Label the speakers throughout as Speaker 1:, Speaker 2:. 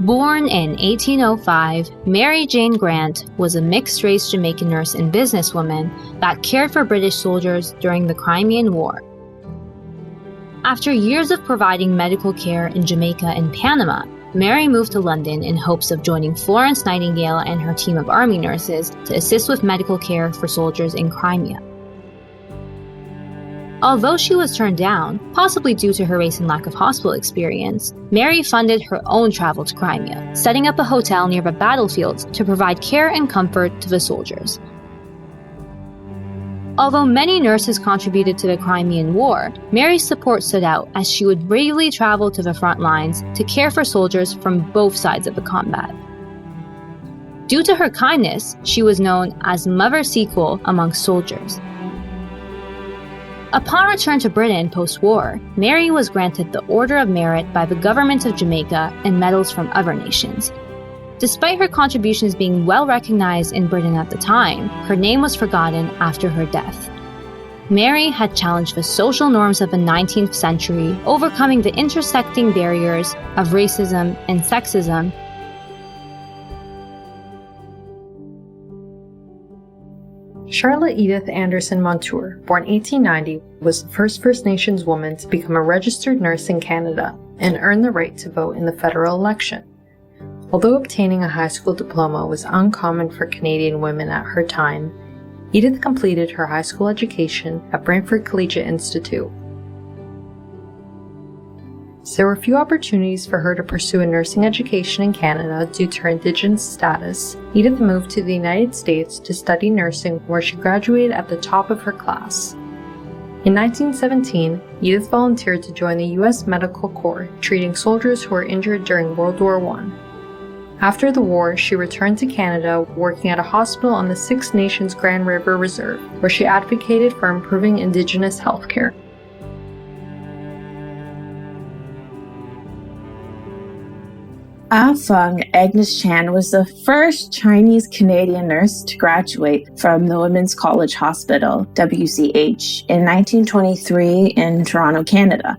Speaker 1: Born in 1805, Mary Jane Grant was a mixed-race Jamaican nurse and businesswoman that cared for British soldiers during the Crimean War. After years of providing medical care in Jamaica and Panama, Mary moved to London in hopes of joining Florence Nightingale and her team of army nurses to assist with medical care for soldiers in Crimea. Although she was turned down, possibly due to her race and lack of hospital experience, Mary funded her own travel to Crimea, setting up a hotel near the battlefields to provide care and comfort to the soldiers. Although many nurses contributed to the Crimean War, Mary's support stood out as she would regularly travel to the front lines to care for soldiers from both sides of the combat. Due to her kindness, she was known as Mother Sequel among soldiers. Upon return to Britain post-war, Mary was granted the Order of Merit by the government of Jamaica and medals from other nations. Despite her contributions being well recognized in Britain at the time, her name was forgotten after her death. Mary had challenged the social norms of the 19th century, overcoming the intersecting barriers of racism and sexism.
Speaker 2: Charlotte Edith Anderson Montour, born 1890, was the first First Nations woman to become a registered nurse in Canada and earn the right to vote in the federal election. Although obtaining a high school diploma was uncommon for Canadian women at her time, Edith completed her high school education at Brantford Collegiate Institute. There were few opportunities for her to pursue a nursing education in Canada due to her Indigenous status. Edith moved to the United States to study nursing, where she graduated at the top of her class. In 1917, Edith volunteered to join the U.S. Medical Corps, treating soldiers who were injured during World War I. After the war, she returned to Canada, working at a hospital on the Six Nations Grand River Reserve, where she advocated for improving Indigenous healthcare.
Speaker 3: Feng Agnes Chan was the first Chinese-Canadian nurse to graduate from the Women's College Hospital, WCH, in 1923 in Toronto, Canada.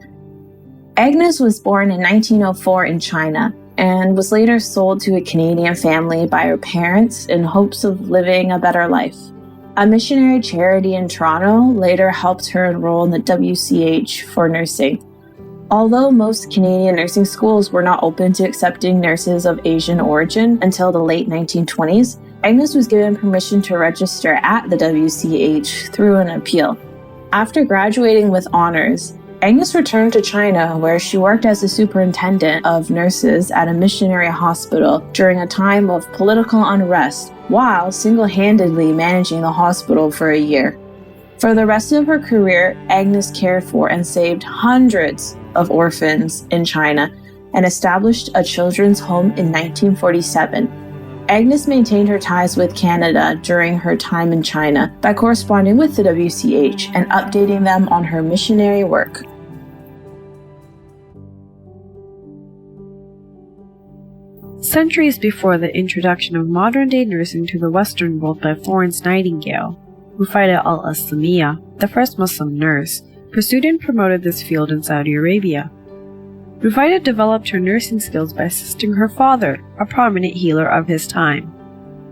Speaker 3: Agnes was born in 1904 in China and was later sold to a Canadian family by her parents in hopes of living a better life. A missionary charity in Toronto later helped her enroll in the WCH for nursing. Although most Canadian nursing schools were not open to accepting nurses of Asian origin until the late 1920s, Agnes was given permission to register at the WCH through an appeal. After graduating with honors, Agnes returned to China, where she worked as a superintendent of nurses at a missionary hospital during a time of political unrest, while single-handedly managing the hospital for a year. For the rest of her career, Agnes cared for and saved hundreds of orphans in China and established a children's home in 1947. Agnes maintained her ties with Canada during her time in China by corresponding with the WCH and updating them on her missionary work.
Speaker 4: Centuries before the introduction of modern-day nursing to the Western world by Florence Nightingale, Rufaidah al-Islamiyya, the first Muslim nurse, pursued and promoted this field in Saudi Arabia. Rufaidah developed her nursing skills by assisting her father, a prominent healer of his time.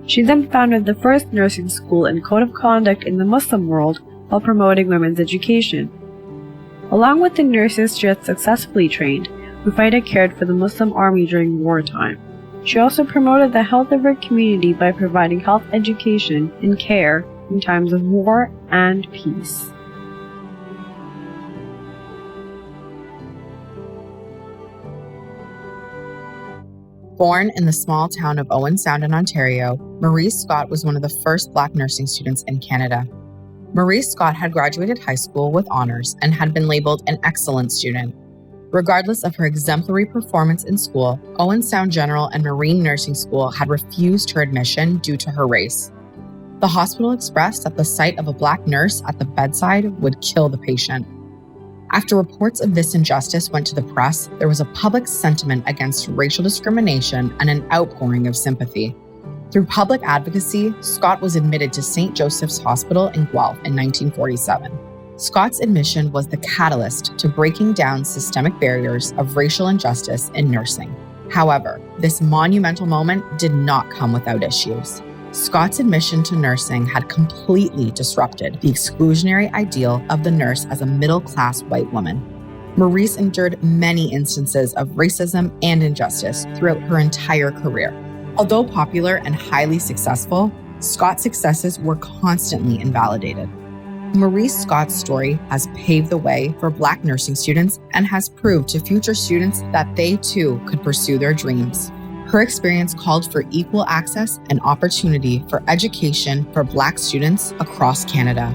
Speaker 4: She then founded the first nursing school and code of conduct in the Muslim world while promoting women's education. Along with the nurses she had successfully trained, Rufaidah cared for the Muslim army during wartime. She also promoted the health of her community by providing health education and care in times of war and peace.
Speaker 5: Born in the small town of Owen Sound in Ontario, Marie Scott was one of the first Black nursing students in Canada. Marie Scott had graduated high school with honors and had been labeled an excellent student. Regardless of her exemplary performance in school, Owen Sound General and Marine Nursing School had refused her admission due to her race. The hospital expressed that the sight of a Black nurse at the bedside would kill the patient. After reports of this injustice went to the press, there was a public sentiment against racial discrimination and an outpouring of sympathy. Through public advocacy, Scott was admitted to St. Joseph's Hospital in Guelph in 1947. Scott's admission was the catalyst to breaking down systemic barriers of racial injustice in nursing. However, this monumental moment did not come without issues. Scott's admission to nursing had completely disrupted the exclusionary ideal of the nurse as a middle-class white woman. Maurice endured many instances of racism and injustice throughout her entire career. Although popular and highly successful, Scott's successes were constantly invalidated. Maurice Scott's story has paved the way for Black nursing students and has proved to future students that they too could pursue their dreams. Her experience called for equal access and opportunity for education for Black students across Canada.